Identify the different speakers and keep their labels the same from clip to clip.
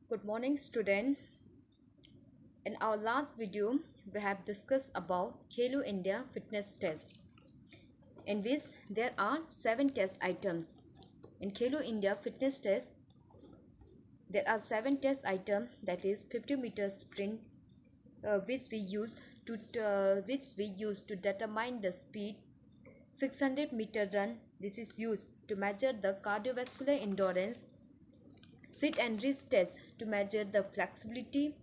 Speaker 1: Good morning, student. In our last video, we have discussed about Khelo India fitness test, in which there are 7 test items. In Khelo India fitness test, there are 7 test items, that is 50-meter sprint, which we use to determine the speed. 600-meter run, this is used to measure the cardiovascular endurance. Sit and wrist test to measure the flexibility.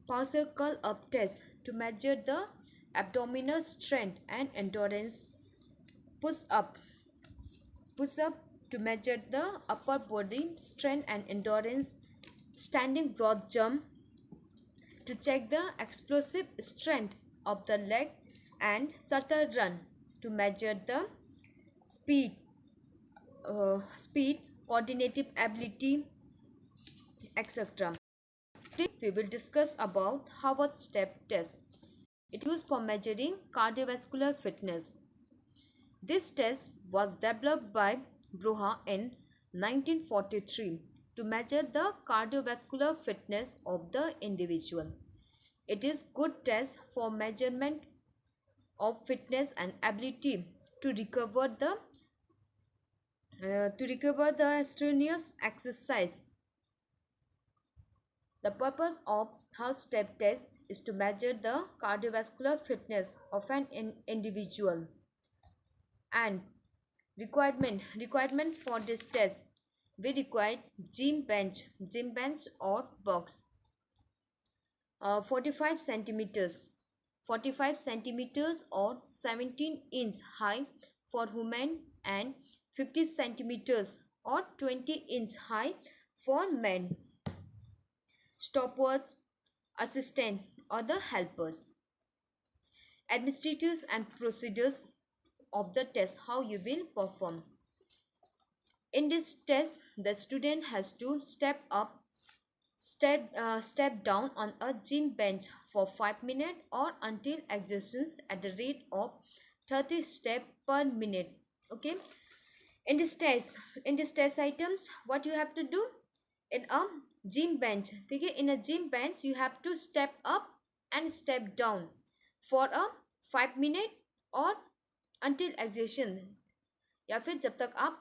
Speaker 1: Posture curl up test to measure the abdominal strength and endurance. Push up to measure the upper body strength and endurance. Standing broad jump to check the explosive strength of the leg, and shuttle run to measure the speed, coordinative ability, etc. Today we will discuss about Harvard step test. It is used for measuring cardiovascular fitness. This test was developed by Bruha in 1943 to measure the cardiovascular fitness of the individual. It is good test for measurement of fitness and ability to recover the strenuous exercise. The purpose of House step test is to measure the cardiovascular fitness of an individual. And requirement for this test, we require gym bench or box, 45 centimeters or 17-inch high for women, and 50 centimeters or 20-inch high for men. Stopwatch, assistant or the helpers. Administrators and procedures of the test, how you will perform. In this test, the student has to step down on a gym bench for 5 minutes or until exertions at the rate of 30 steps per minute. Okay. In this test items, what you have to do in a gym bench, okay, in a gym bench you have to step up and step down for a 5 minute or until exertion, या फिर जब तक आप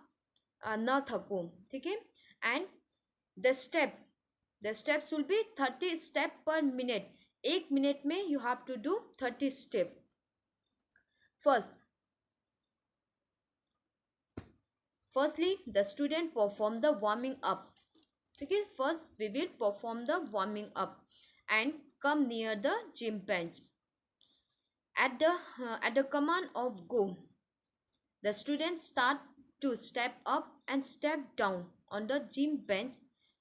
Speaker 1: ना थको, ठीक है. And the steps will be 30 step per minute. एक मिनट में you have to do 30 step. Firstly, the student perform the warming up. Okay, first we will perform the warming up and come near the gym bench. At the command of go, the students start to step up and step down on the gym bench,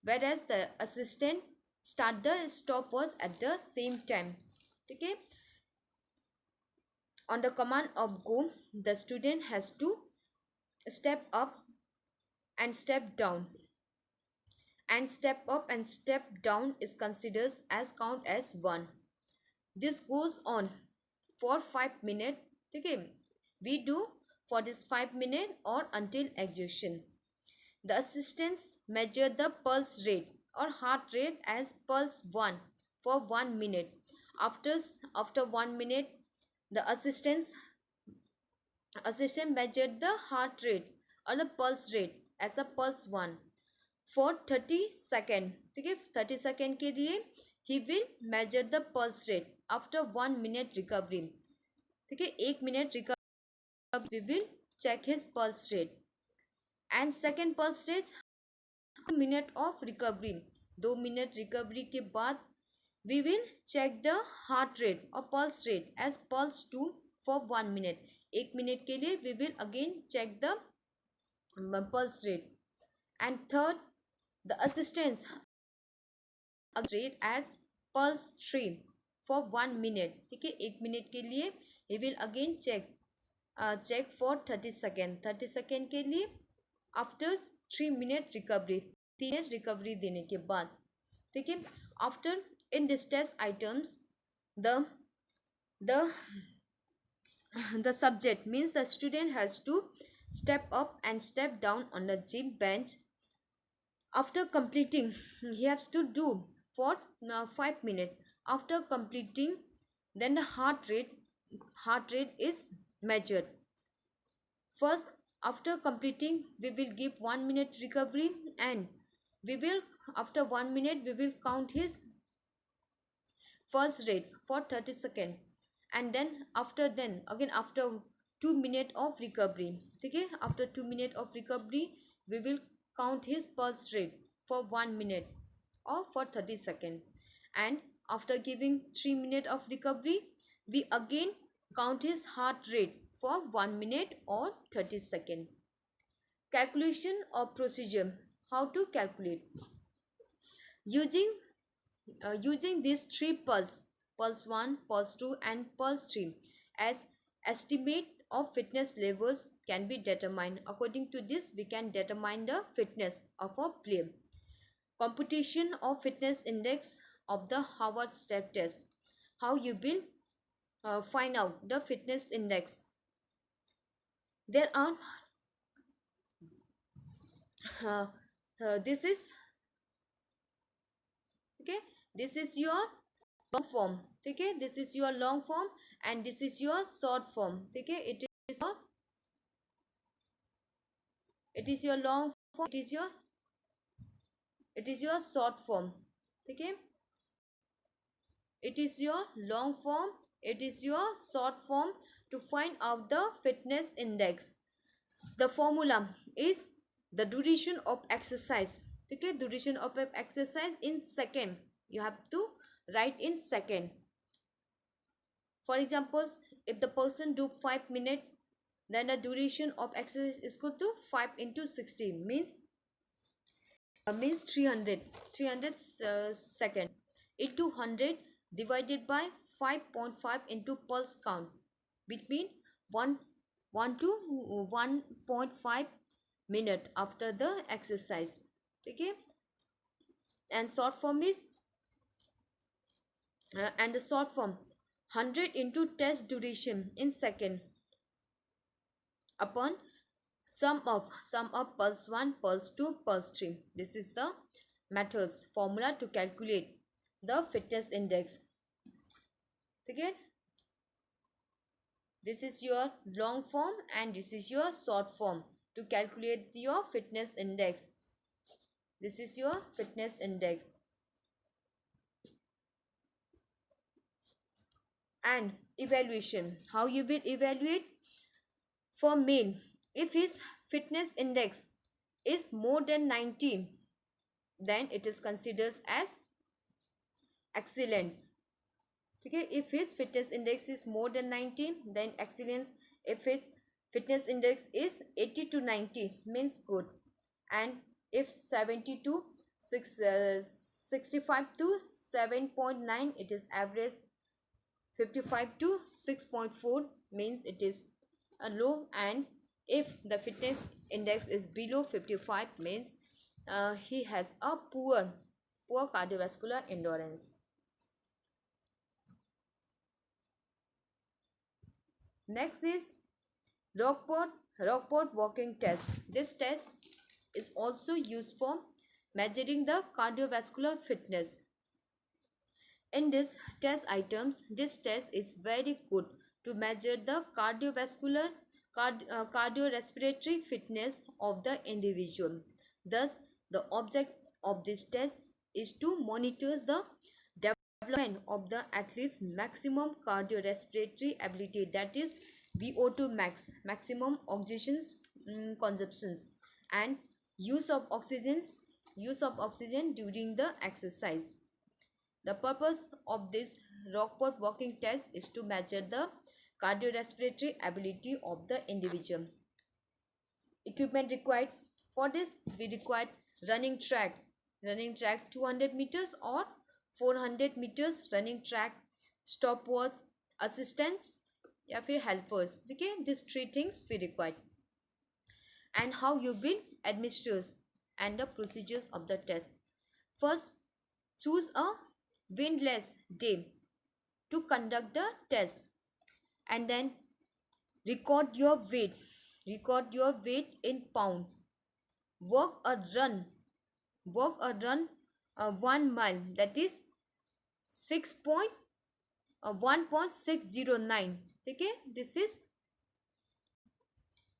Speaker 1: whereas the assistant start the stopwatch at the same time. Okay. On the command of go, the student has to step up and step down. And step up and step down is considered as count as 1. This goes on for 5 minutes. Okay. We do for this 5 minutes or until exhaustion. The assistants measure the pulse rate or heart rate as pulse 1 for 1 minute. After 1 minute, the assistant measured the heart rate or the pulse rate as a pulse 1 for 30 seconds. ठीक है, 30 second के लिए he will measure the pulse rate after 1 minute recovery. ठीक है, 1 minute recovery we will check his pulse rate. And second pulse rate, 2 minute of recovery. 2 minute recovery के बाद we will check the heart rate or pulse rate as pulse 2 for 1 minute. 1 minute के लिए we will again check the pulse rate. And third, the assistants rate as pulse 3 for 1 minute. ठीक है, 1 minute के लिए he will again check for 30 second. 30 second के लिए after 3 minute recovery, 3 minute recovery देने के बाद. ठीक है, after in this test items, the subject means the student has to step up and step down on the gym bench After completing, he has to do for 5 minutes. After completing, then the heart rate is measured. First, after completing, we will give 1 minute recovery, and we will, after 1 minute, we will count his pulse rate for 30 seconds. And then again after 2 minutes of recovery. Okay, after 2 minutes of recovery, we will count his pulse rate for 1 minute or for 30 seconds. And after giving 3 minutes of recovery, we again count his heart rate for 1 minute or 30 seconds. Calculation or procedure. How to calculate? Using these three pulse 1, pulse 2, and pulse 3 as estimate of fitness levels can be determined. According to this, we can determine the fitness of a player. Computation of fitness index of the Harvard step test. How you will find out the fitness index? There are uh, this is okay. This is your long form. Okay, this is your long form, and this is your short form. Okay, it is your long form, it is your short form. Okay, it is your long form, it is your short form. To find out the fitness index, the formula is the duration of exercise. Okay, duration of exercise in second, you have to write in second. For example, if the person do 5 minutes, then the duration of exercise is equal to 5 into 60, means 300 second into 100 divided by 5.5 into pulse count between 1 to 1.5 minute after the exercise. Okay, and short form is and the short form 100 into test duration in second upon sum of pulse 1, pulse 2, pulse 3. This is the methods formula to calculate the fitness index. Okay, this is your long form and this is your short form to calculate your fitness index. This is your fitness index. And evaluation. How you will evaluate? For male, if his fitness index is more than 90, then it is considered as excellent. Okay, if his fitness index is more than 90, then excellence. If his fitness index is 80 to 90, means good. And if 70 to 65 to 7.9, it is average. 55 to 6.4 means it is a low. And if the fitness index is below 55, means he has a poor cardiovascular endurance. Next is Rockport walking test. This test is also used for measuring the cardiovascular fitness. In this test is very good to measure the cardiorespiratory fitness of the individual. Thus, the object of this test is to monitor the development of the athlete's maximum cardiorespiratory ability, that is VO2 max, maximum oxygen consumptions, and use of oxygen during the exercise. The purpose of this Rockport walking test is to measure the cardiorespiratory ability of the individual. Equipment required. For this, we require running track 200 meters or 400 meters running track, stopwatch, assistance, या फिर helpers. Okay, these three things we require. And how you will administer and the procedures of the test. First, choose a windless day to conduct the test, and then record your weight in pound. Work a run walk or run 1 mile, that is 1.609. Okay, this is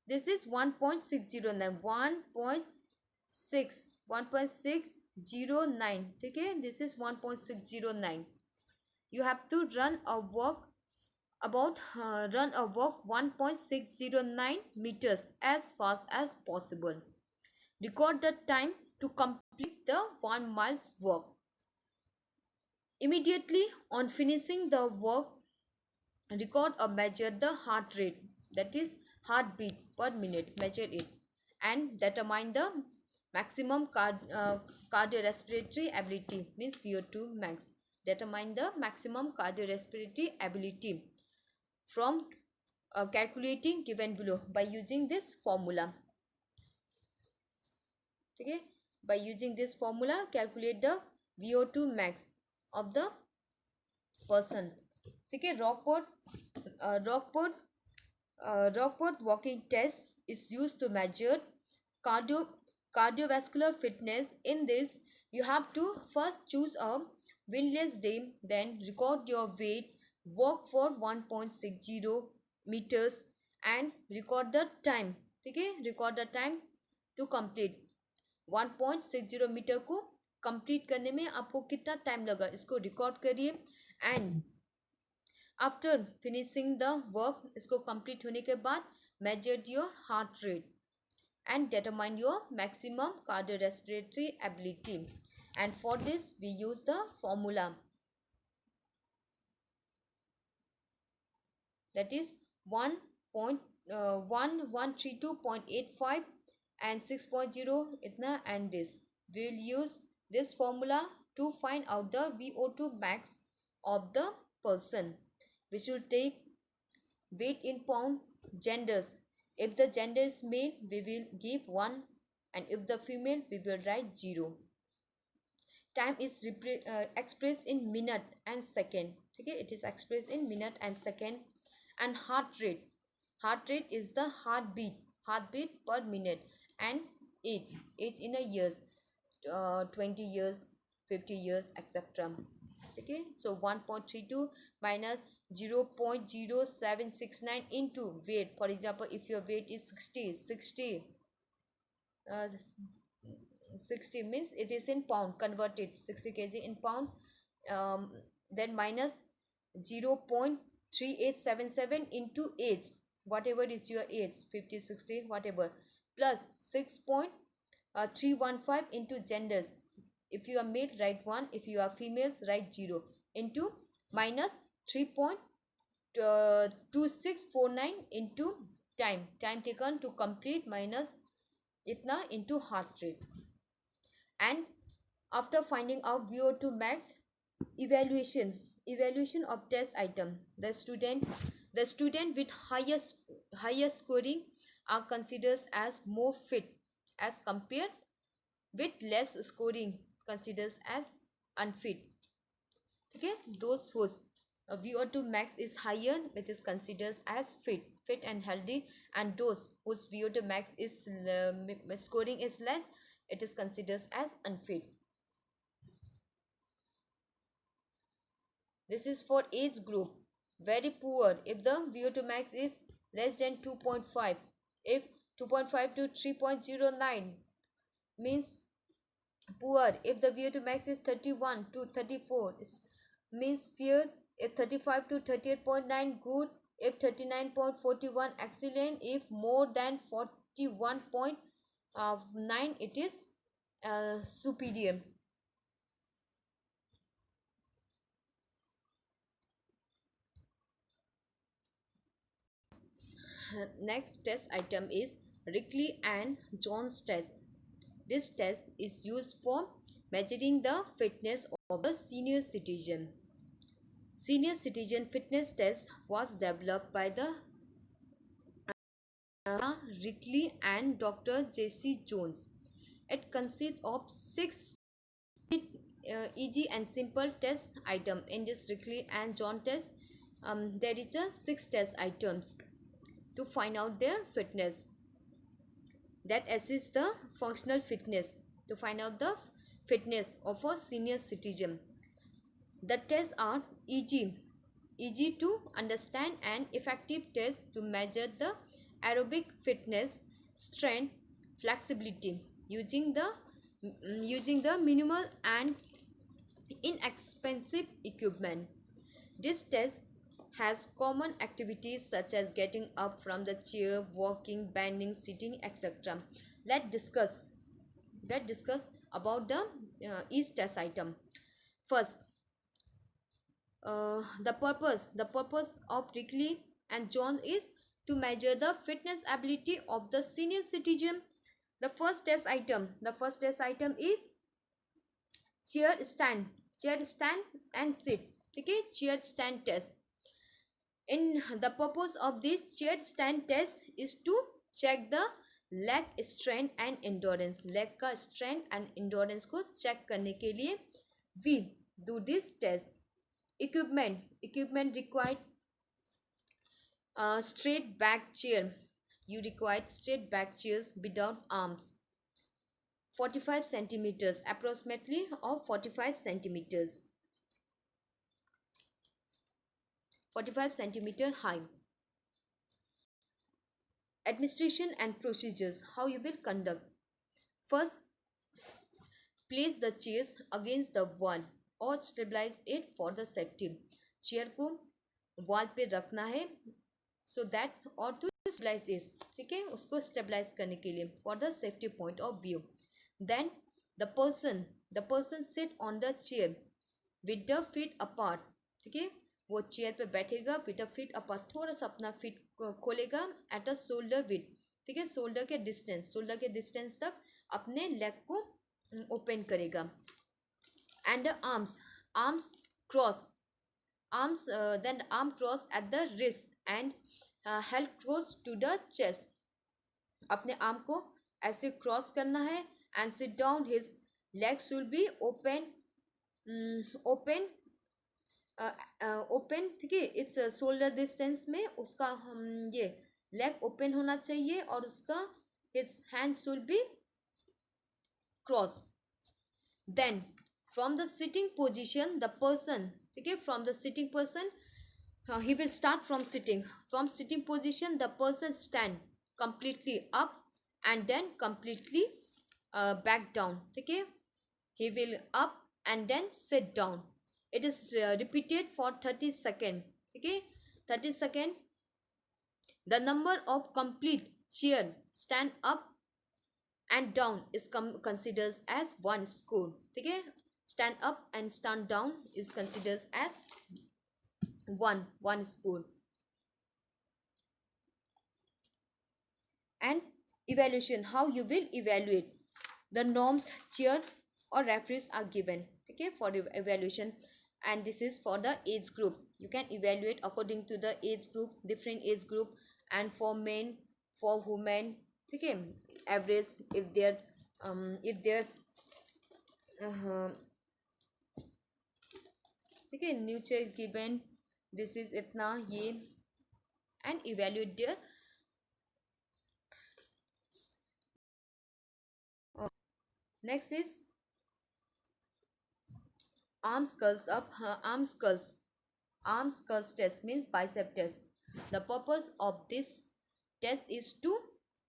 Speaker 1: 1.609, 1.609. Okay, this is 1.609. You have to run a walk 1.609 meters as fast as possible. Record the time to complete the 1 mile's walk. Immediately on finishing the work, record or measure the heart rate, that is heartbeat per minute, measure it, and determine the maximum cardiorespiratory ability, means VO2 max. Determine the maximum cardiorespiratory ability from calculating given below by using this formula. Okay, by using this formula, calculate the VO2 max of the person. Okay, Rockport walking test is used to measure cardio cardiovascular fitness. In this, you have to first choose a windless day, then record your weight, walk for 1.60 meters, and record the time. Okay, record the time to complete 1.60 metre को complete करने में आपको कितना time लगा, इसको record करिए. And after finishing the work, इसको complete होने के बाद major your heart rate and determine your maximum cardiorespiratory ability. And for this we use the formula, that is 1132.85 and 6.0 itna, and this we will use this formula to find out the VO2 max of the person. We should take weight in pound, genders. If the gender is male, we will give 1, and if the female, we will write 0. Time is expressed in minute and second. Okay, it is expressed in minute and second. And heart rate is the heartbeat per minute. And age in a years, 20 years, 50 years, etc. Okay, so 1.32 minus 0.0769 into weight. For example, if your weight is 60 means it is in pound, converted 60 kg in pound, then minus 0.3877 into age, whatever is your age, 50, 60, whatever, plus 6.315 into genders. If you are male, write 1. If you are females, write 0, into minus 3.2649 into time taken to complete, minus itna into heart rate. And after finding out VO2 max, evaluation of test item. The student with higher scoring are considered as more fit, as compared with less scoring considered as unfit. Okay, those whose VO2 max is higher, it is considered as fit and healthy, and those whose VO2 max is scoring is less, it is considered as unfit. This is for age group. Very poor, if the VO2 max is less than 2.5, if 2.5 to 3.09 means poor. If the VO2 max is 31 to 34 means fair. If 35 to 38.9 good. If 39.41 excellent. If more than 41.9 it is superior. Next test item is Rickley and Jones test. This test is used for measuring the fitness of a senior citizen. Senior citizen fitness test was developed by the Rickley and Dr. J.C. Jones. It consists of 6 easy and simple test items. In this Rickley and Jones test, there is a 6 test items to find out their fitness, that assist the functional fitness, to find out the fitness of a senior citizen. The tests are easy to understand and effective tests to measure the aerobic fitness, strength, flexibility using the minimal and inexpensive equipment. This test has common activities such as getting up from the chair, walking, bending, sitting, etc. Let's discuss. Let's discuss about the each test item. First, the purpose of Rickley and John is to measure the fitness ability of the senior citizen. The first test item is chair stand and sit. Okay, chair stand test. In the purpose of this chair stand test is to check the leg strength and endurance. Leg का strength and endurance को check करने के लिए we do this test. Equipment required straight back chair. You require straight back chairs without arms. 45 centimeters approximately, or 45 centimeters. 45 centimeter high. Administration and procedures. How you will conduct. First, place the chairs against the wall और stabilize it for the safety. Chair को wall पे रखना है so that और to stabilize it. ठीक है, उसको stabilize करने के लिए for the safety point of view. Then the person sit on the chair with the feet apart. ठीक है, वो चेयर पे बैठेगा with the feet apart. थोड़ा सा अपना feet खोलेगा at a shoulder width. ठीक है, शोल्डर के डिस्टेंस तक अपने लेग को ओपन करेगा. And the arms cross. Then arm cross at the wrist and held close to the chest. अपने आर्म को ऐसे क्रॉस करना है and sit down. His legs should be open. Open. ठीक है, इट्स शोल्डर डिस्टेंस में उसका हम ये लेग ओपन होना चाहिए और उसका his hand should be cross. Then from the sitting position the person. ठीक है, from the sitting person he will start from sitting position. The person stand completely up and then completely back down. ठीक है, he will up and then sit down. It is repeated for 30 seconds. ठीक है, 30 seconds. The number of complete chair stand up and down is considered as one score. ठीक है, stand up and stand down is considered as one score. And evaluation. How you will evaluate. The norms, chair or referees are given. Okay, for evaluation, and this is for the age group. You can evaluate according to the age group, different age group, and for men, for women. Okay, average if they're okay, new chair given. This is itna ye, and evaluate their next is arms curls up. Arms curls test means bicep test. The purpose of this test is to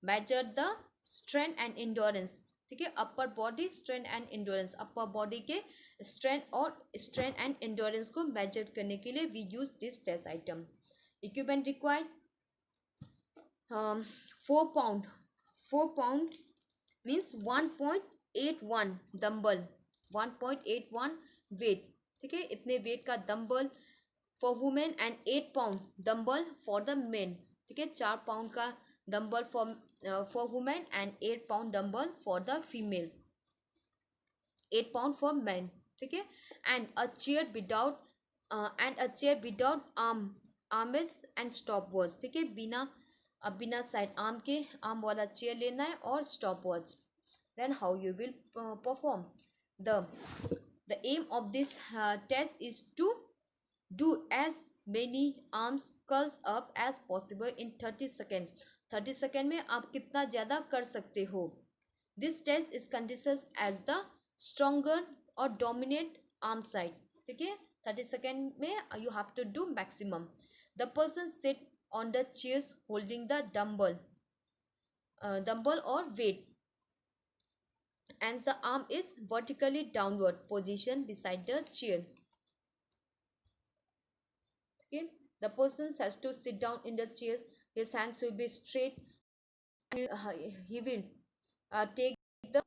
Speaker 1: measure the strength and endurance. ठीक है, upper body strength and endurance. Upper body के strength and endurance को measure करने के लिए we use this test item. Equipment required 4 pound means 1.81 dumbbell. 1.81 weight. ठीक है, इतने वेट का dumbbell for women and 8 pound dumbbell for the men. ठीक है, 4 pound का dumbbell for women and 8 pound dumbbell for the females. 8 pound for men. ठीक है, and a chair without arms and stopwatch. ठीक है, बिना साइड आर्म वाला chair लेना है और stopwatch. Then how you will perform. The aim of this test is to do as many arms curls up as possible in 30 seconds. 30 second में आप कितना ज़्यादा कर सकते हो. This test is considered as the stronger or dominate arm side. Okay, 30 second में you have to do maximum. The person sit on the chairs holding the dumbbell or weight, and the arm is vertically downward position beside the chair. Okay, the person has to sit down in the chairs, his hands will be straight, and he will take the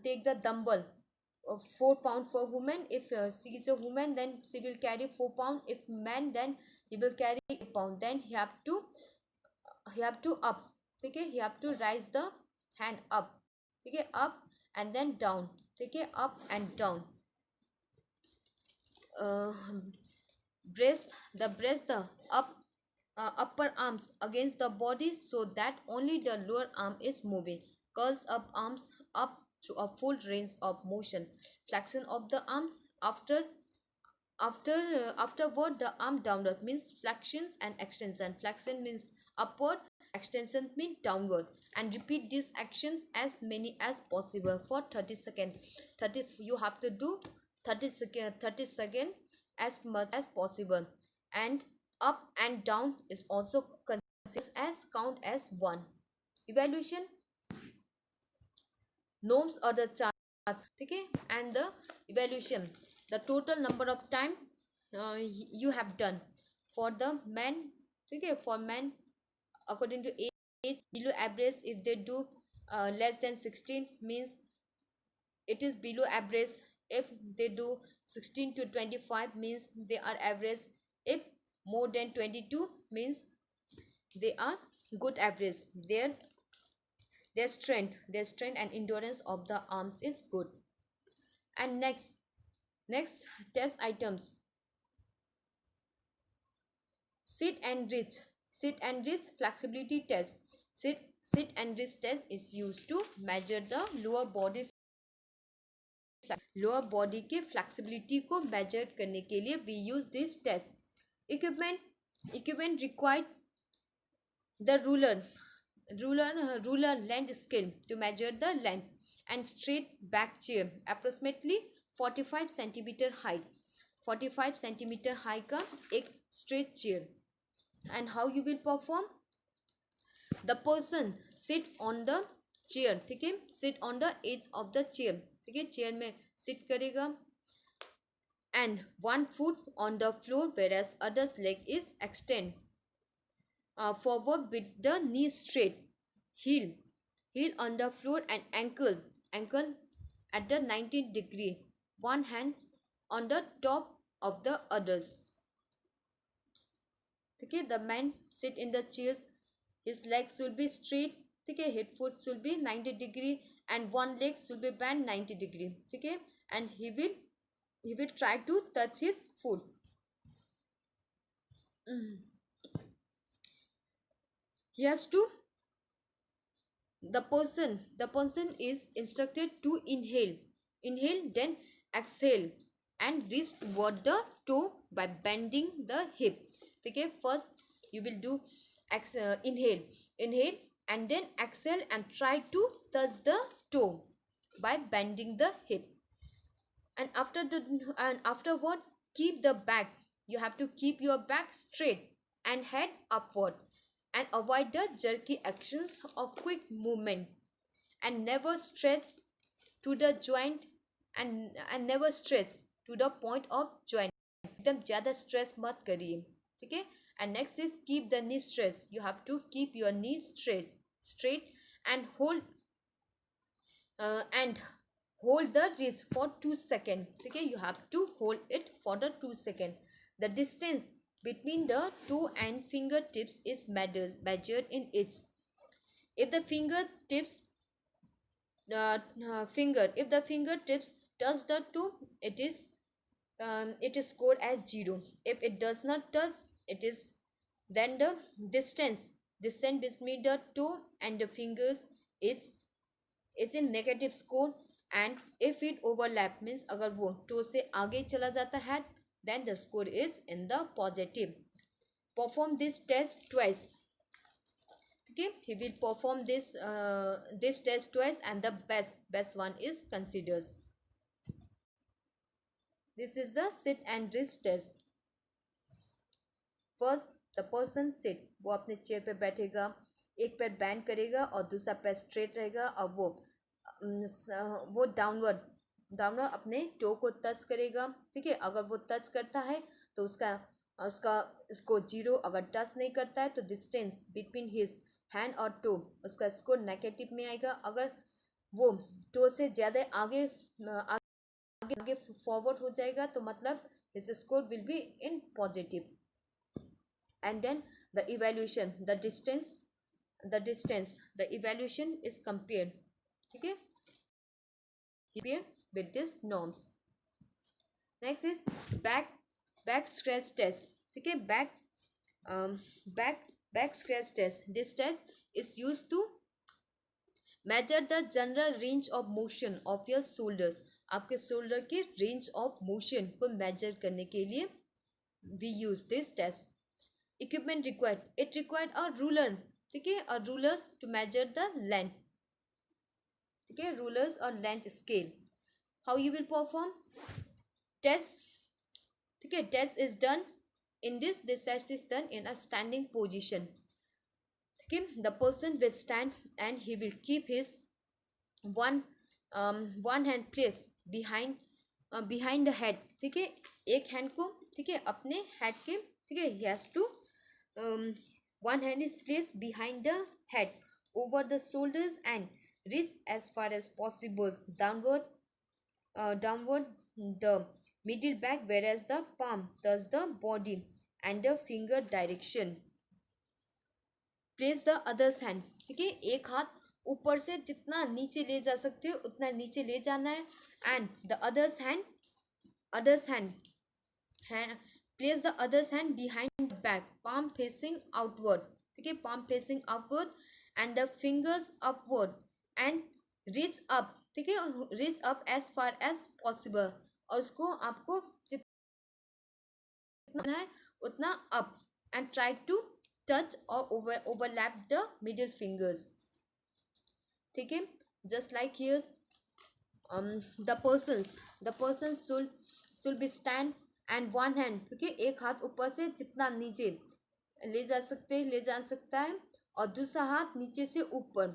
Speaker 1: take the dumbbell, 4 pound for woman. If she is a woman, then she will carry 4 pound. If man, then he will carry 8 pound. Then he have to up. Okay, he have to raise the hand up. Okay, up and then down. Okay, up and down. uh, breast the upper arms against the body so that only the lower arm is moving. Curls up arms up to a full range of motion. Flexion of the arms afterward the arm downward means flexions and extension. Flexion means upward, extension means downward, and repeat these actions as many as possible for 30 seconds. 30 you have to do 30 second as much as possible. And up and down is also considered as count as one. Evaluation norms or the charts. Okay, and the evaluation, the total number of time you have done for the men. Okay, for men according to age, below average. If they do less than 16 means it is below average. If they do 16 to 25 means they are average. If more than 22 means they are good average. Their strength and endurance of the arms is good. And next test items: sit and reach flexibility test. Sit and reach test is used to measure the lower body के flexibility को measure करने के लिए we use this test. Equipment required the ruler length scale to measure the length, and straight back chair approximately 45 centimeter height. 45 centimeter high का एक straight chair. And how you will perform? The person sit on the chair. ठीक है, sit on the edge of the chair. ठीक है, chair में sit करेगा, and one foot on the floor whereas other's leg is extend forward with the knee straight, heel on the floor, and ankle at the 90-degree, one hand on the top of the others. Okay, the man sit in the chairs, his legs should be straight. Okay, his foot should be 90-degree and one leg should be bent 90-degree. Okay, and he will try to touch his foot. He has to the person is instructed to inhale then exhale and reach toward the toe by bending the hip. Okay, first you will do inhale and then exhale and try to touch the toe by bending the hip. And afterward keep the back, you have to keep your back straight and head upward, and avoid the jerky actions or quick movement, and never stretch to the joint, and never stretch to the point of joint. एकदम ज़्यादा stress मत करिए. ठीक है. And next is keep the knee straight. You have to keep your knee straight and hold the wrist for 2 seconds. Okay, you have to hold it for the 2 seconds. The distance between the toe and fingertips is measured in inch. If the fingertips touch the toe, it is scored as 0. If it does not touch, then the distance between the toe and the fingers is in negative score. And if it overlap means अगर वो toe से आगे चला जाता है, then the score is in the positive. Perform this test twice. Okay, he will perform this test twice, and the best one is considers. This is the sit and wrist test. First the person sit, वो अपने chair पे बैठेगा, एक पैर band करेगा और दूसरा पैर स्ट्रेट रहेगा, और वो डाउनवर्ड डाउनवर्ड अपने टो को टच करेगा. ठीक है, अगर वो टच करता है तो उसका उसका स्कोर 0, अगर टच नहीं करता है तो डिस्टेंस बिटवीन हिज हैंड और टो, उसका स्कोर नेगेटिव में आएगा. अगर वो टो से ज़्यादा आगे आगे आगे फॉरवर्ड हो जाएगा तो मतलब his score will be in positive. And then the evaluation, the evaluation is compared. Okay, compare with these norms. Next is back scratch test. Okay, back scratch test. This test is used to measure the general range of motion of your shoulders. आपके shoulder के range of motion को measure करने के लिए we use this test. Equipment required, it required a ruler. ठीक है, a rulers to measure the length. ठीक है, rulers or length scale. How you will perform test? ठीक है, test is done in this test is done in a standing position. ठीक है, the person will stand and he will keep his one hand placed behind the head. ठीक है, एक hand को ठीक है अपने हेड के ठीक है he has to one hand is placed behind the head over the shoulders and reach as far as possible downward the middle back, whereas the palm touch the body and the finger direction. Place the other's hand. ठीक है, एक हाथ ऊपर से जितना नीचे ले जा सकते हो उतना नीचे ले जाना है. And the others hand place the other's hand behind the back, palm facing outward. ठीक है, palm facing outward and the fingers upward and reach up. ठीक है, reach up as far as possible, और उसको आपको जितना है उतना up and try to touch or overlap the middle fingers. ठीक है, just like here the persons should be stand and one hand. ठीक है, एक हाथ ऊपर से जितना नीचे ले जा सकता है और दूसरा हाथ नीचे से ऊपर.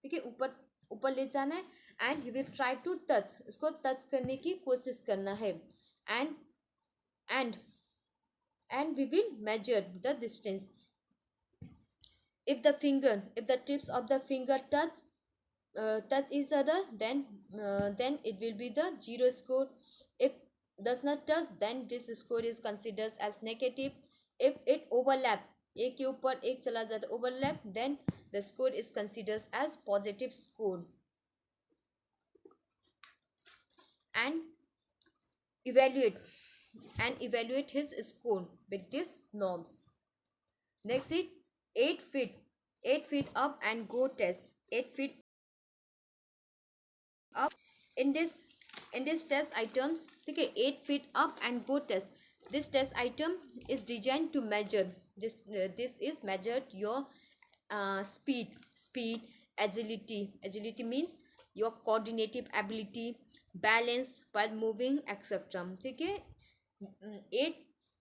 Speaker 1: ठीक है, ऊपर ले जाना है and he will try to touch, उसको टच करने की कोशिश करना है. And we will measure the distance. if the tips of the finger touch each other, then it will be the 0 score. If does not touch, then this score is considered as negative. If it overlap, एक के ऊपर एक चला जाता overlap, then the score is considered as positive score. And evaluate his score with these norms. Next is 8 feet up and go test. 8 feet up in this test items. ठीक है, 8 feet up and go test. This test item is designed to measure this is measured your speed, agility means your coordinative ability, balance while moving, etc. ठीक है,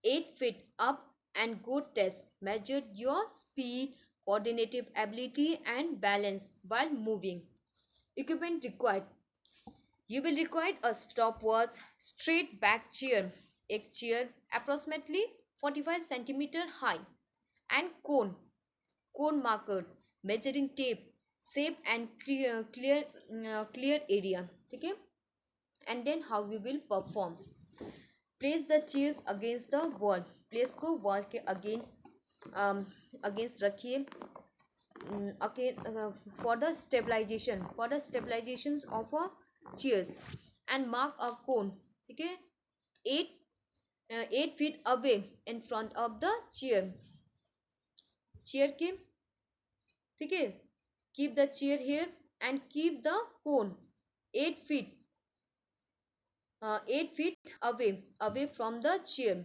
Speaker 1: 8 feet up and go test measured your speed, coordinative ability and balance while moving. Equipment required. You will require a stopwatch, straight back chair, एक chair approximately 45 centimeter high, and cone marker, measuring tape, shape and clear area. ठीक है, and then how we will perform. Place the chairs against the wall. Place को wall के against रखिए. Okay, for the stabilization of a chairs, and mark a cone. ठीक है, 8 feet away in front of the chair के. ठीक है, keep the chair here and keep the cone 8 feet away from the chair.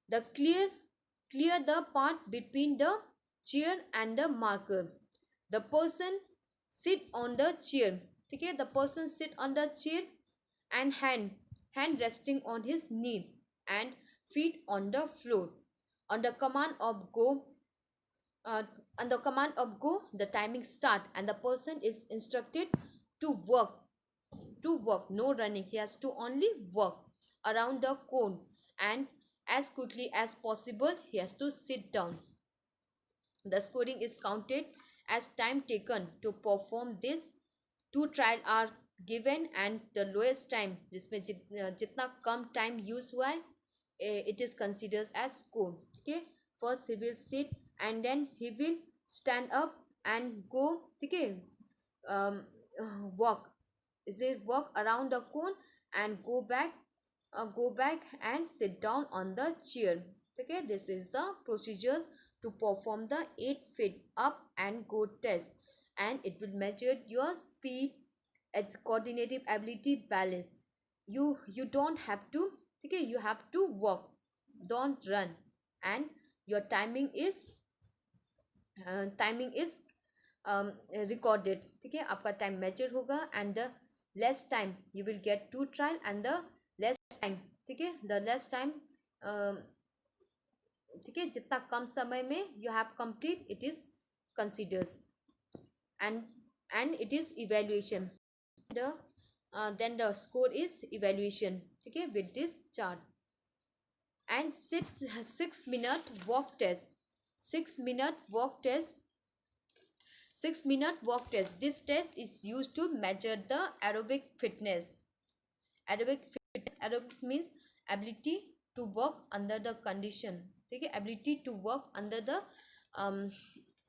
Speaker 1: The clear the part between the chair and the marker. The person sit on the chair. ठीक है, the person sit on the chair and hand resting on his knee and feet on the floor. On the command of go, uh, on the command of go, the timing start and the person is instructed to work, no running. He has to only work around the cone, and as quickly as possible he has to sit down. The scoring is counted as time taken to perform this. Two trial are given and the lowest time जिसमें जितना कम time use हुआ है, it is considered as score. Okay, first he will sit and then he will stand up and go. Okay, um, walk, is it walk around the cone and go back and sit down on the chair. Okay, this is the procedure to perform the 8 feet up and go test, and it will measure your speed, its coordinative ability, balance. You don't have to, okay, you have to walk, don't run, and your timing is recorded. ठीक है, आपका time measure होगा and the less time you will get to trial and the less time, ठीक है, the less time, ठीक है, जितना कम समय में you have complete it is considers, and it is evaluation. The then the score is evaluation. ठीक है, with this chart. And 6 minute walk test. 6 minute walk test. 6 minute walk test. This test is used to measure the aerobic fitness. Aerobic means ability to work under the condition. ठीक है, ability to work under the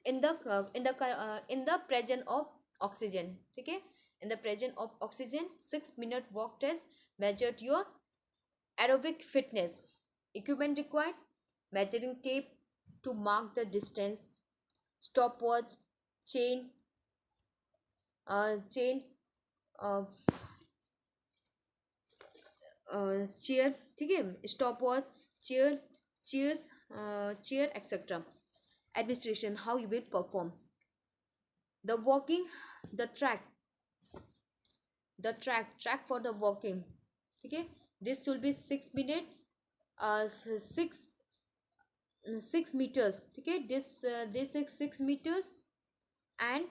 Speaker 1: in the presence of oxygen. ठीक है, in the presence of oxygen. 6 minute walk test measured your aerobic fitness. Equipment required: measuring tape to mark the distance, stopwatch, chain, chain, uh, chair. ठीक है, stopwatch, chair, chairs, chair, etc. Administration, how you will perform the walking, the track for the walking. ठीक है, this will be 6 minute, 6 meters. ठीक है, this is 6 meters and